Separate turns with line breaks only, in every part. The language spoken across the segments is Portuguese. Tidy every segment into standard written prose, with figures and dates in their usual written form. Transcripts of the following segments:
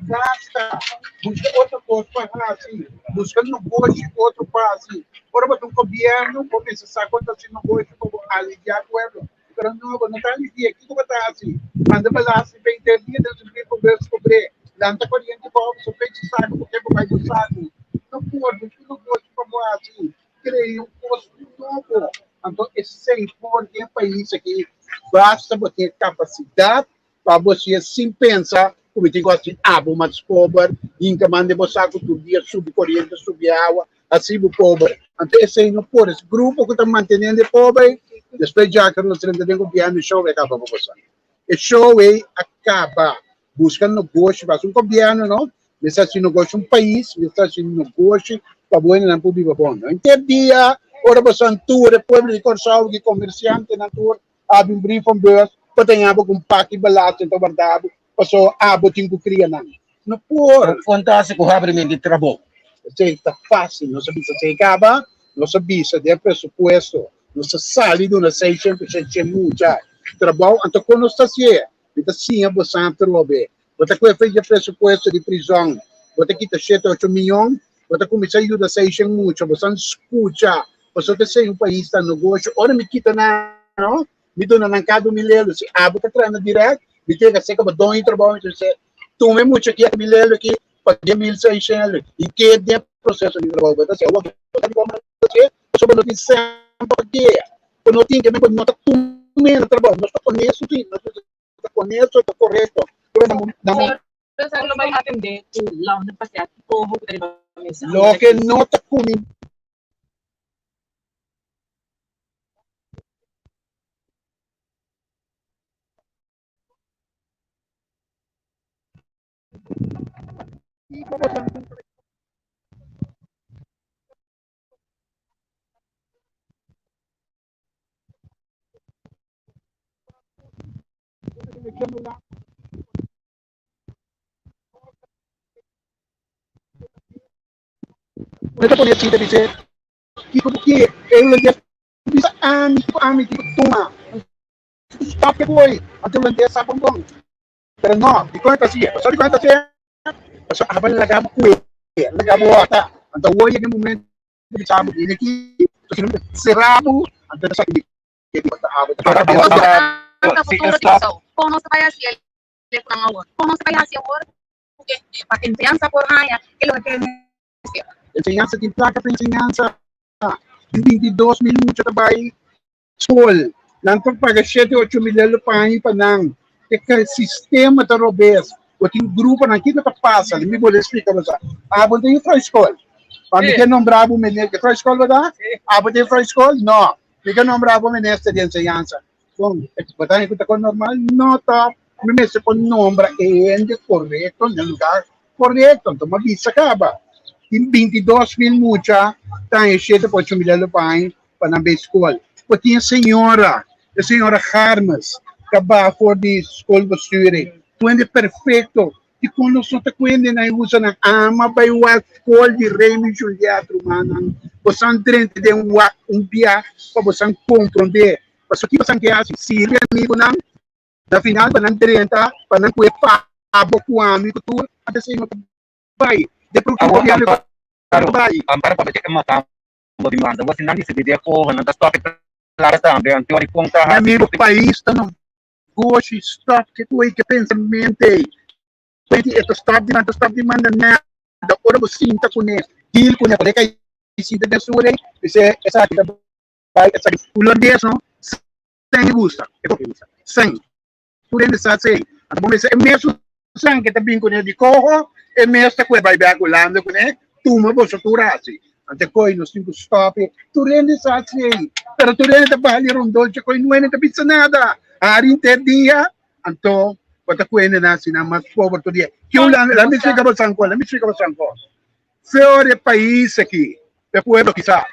Gasta, busca outra coisa para assim, busca no gosto outro para assim. Ora, o governo começa a saber quanto assim no gosto para aliviar o pueblo. Pero não está aliviando aqui como está assim. Anda para lá, se vem ter dia, Deus me conversa sobre lanta corrente para o seu peito saco, porque vai do saco. Não pode, não pode para assim. Creio um posto novo. Então, esse é importante país aqui. Basta ter capacidade para você, sem pensar, como tem assim, mas pobre, em que manda você todo dia subir corrente, subir água, assim o pobre. Então, esse aí não pode. Esse grupo que está mantendo pobre, depois já que nós temos que governo, o show acaba para você. O show acaba buscando negócio, mas um governo, não? Nesse assim, negócio um país, nesse assim, negócio, para o não público bom. Então, dia, ora você tour, pobre de Corsal, de comerciante, na tour, abre brief van beurs, patenhava com paque balato, então, verdade, passou a botin com criança. Não pode.
Fantástico, abrimento de trabalho.
Está fácil, não sabia se acaba, não sabia se der pressuposto, não se sai de uma 600% muito. Trabalho, então, quando está assim, então, sim, você trobe. Você que fez o pressuposto de prisão, você quita 7, 8 milhões, você começa a ajudar 600 muito, você não escuta, você tem um país está no negócio, ora me quita na, não? Me dona na casa do milheiro, se você está direto, me tem que ser como dono de trabalho, você tome muito aqui, milheiro aqui, paguei 1.600, e que é o processo de trabalho, você vai fazer, você vai ter sempre aqui, quando não tem que não está tomando trabalho, nós estamos com isso, sim, nós estamos com isso, está correto.
Lo vai atender lá onde passear, como
lo que no está comiendo. Kita punya cerita bisa, que ele bisa ami tipo tuma, stop que foi, até o lente sabe bom, pero não, de quanto assim, só de quanto assim, só a bala lagam kue, lagam wata, então o yang momento de sabe ini aqui, sino serabo, até sa ini, que basta abo,
para futuro disso, como se vai assim, ele para agora, como se vai assim agora, porque para enseñanza por haya, que lo que
enseñanza de placa para enseñanza, 22 minutos trabalho, school, nanto paga 7, 8 milhões para não, que sistema da robês, o tem grupo na que tá passa, me vou explicar você, bom tem infra-escola, para me que nombrar o ministro de infra-escola, verdade? Bom tem infra-escola? Não, me que nombrar o ministro de enseñanza, bom, botar em conta normal, não tá, me mete com nombra e correto, no lugar correto, então uma visa acaba. Em 22 mil mucha, tem 7 para 8 milhões para a escola. Porque a senhora Harmas, que vai for de escola besturen, quando é perfeito, e quando nós estamos quando nós usamos a ama para a escola de Remy Juliette Romana, você entende de dia para você compreender. Porque aqui você quer assim, se ele é amigo não, na final, para não entender, para não cuidar para o amigo, tudo, até se não vai. Depois que o governo vai.
Para para que matar uma demanda, você não disse de acordo, não está stop claro também, então ele conta.
Amigo, o país está no gosto, stop, que tu aí que pensamento aí. Itu stop demanda nada, ora você está com ele, deal com ele, que esse da sua aí, essa aqui vai, essa holandês não, sem gusta, sem, por ele está sem, então vamos dizer, mesmo sem que tá bem com ele de corro, é mesmo que vai ver Holanda com ele, tuma você turasi, ante coi nos cinco stop, tu rende está assim, pero tu rende tá ali rondou, que coi não é nem bisa nada, hari dia, então Kota kuene na sina mas pobre todo dia. Que eu lá me explica para Sanco. Fora país aqui, depois do que sa,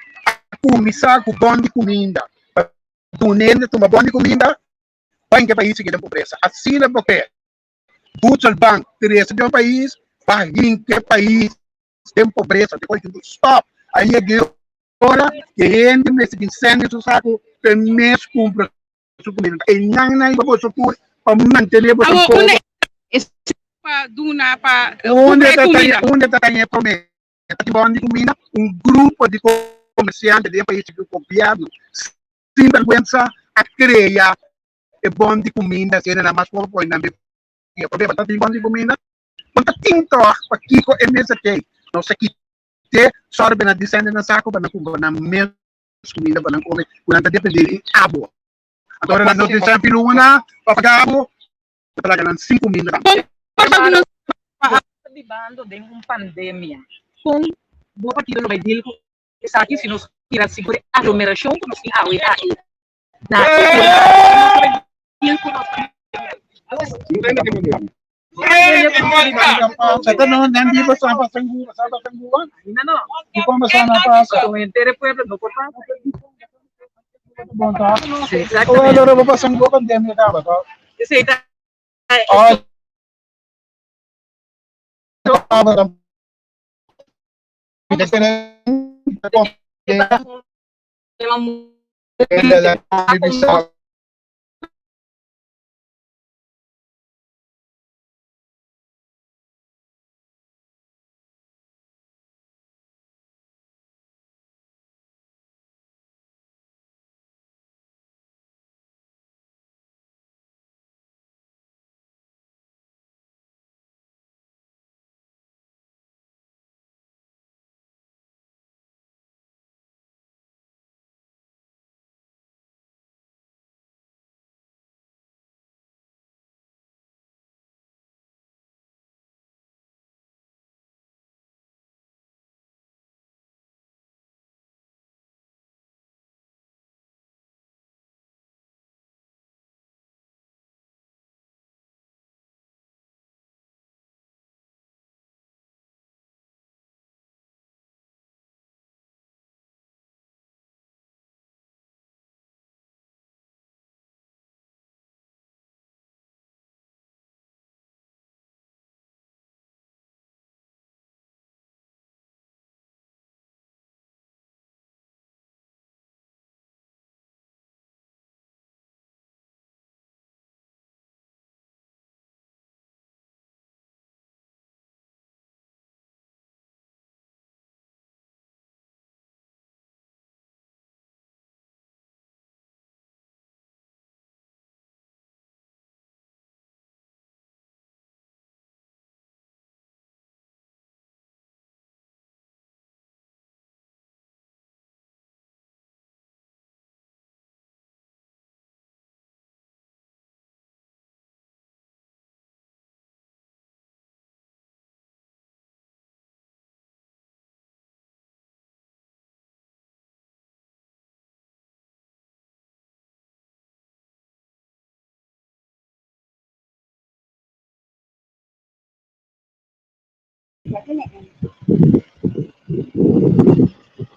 comissar com bom de comida, tu nene toma bom de comida, vai em que país que tem pobreza. Assim é porque, Butsal Bank, teresa de um país, vai em que país tem pobreza, depois de stop. Aí é que agora, que gente nesse incêndio do saco, tem mês cumpre sua comida. E não é para você para manter você pobre.
Esse para Duna, para
Onde está a promessa? De comida, grupo de comerciantes de país que o governo sem vergüenza a criar bom de comida, se era mais pobre, não é problema, tá bom de comida, quando tinto para Kiko MST, não sei que te sorbe na descende na saco para comer na mesma comida para comer, quando depende de abo. Agora na notícia piluna, para pagar abo, para ganhar 5 mil.
Libando de uma pandemia com boa partida no Brasil que aqui se nos tira segura aglomeração que nos tem aí na
Saya no nanti bersama sangguan,
não
di como sana pasa.
so entere pueblo no por tanto
Bonta.
exactamente
Kalau ada bapak sangguan dia minta apa toh?
esse tá
Oh, apa? Kita kena bisa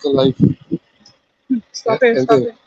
Live.
Stop it.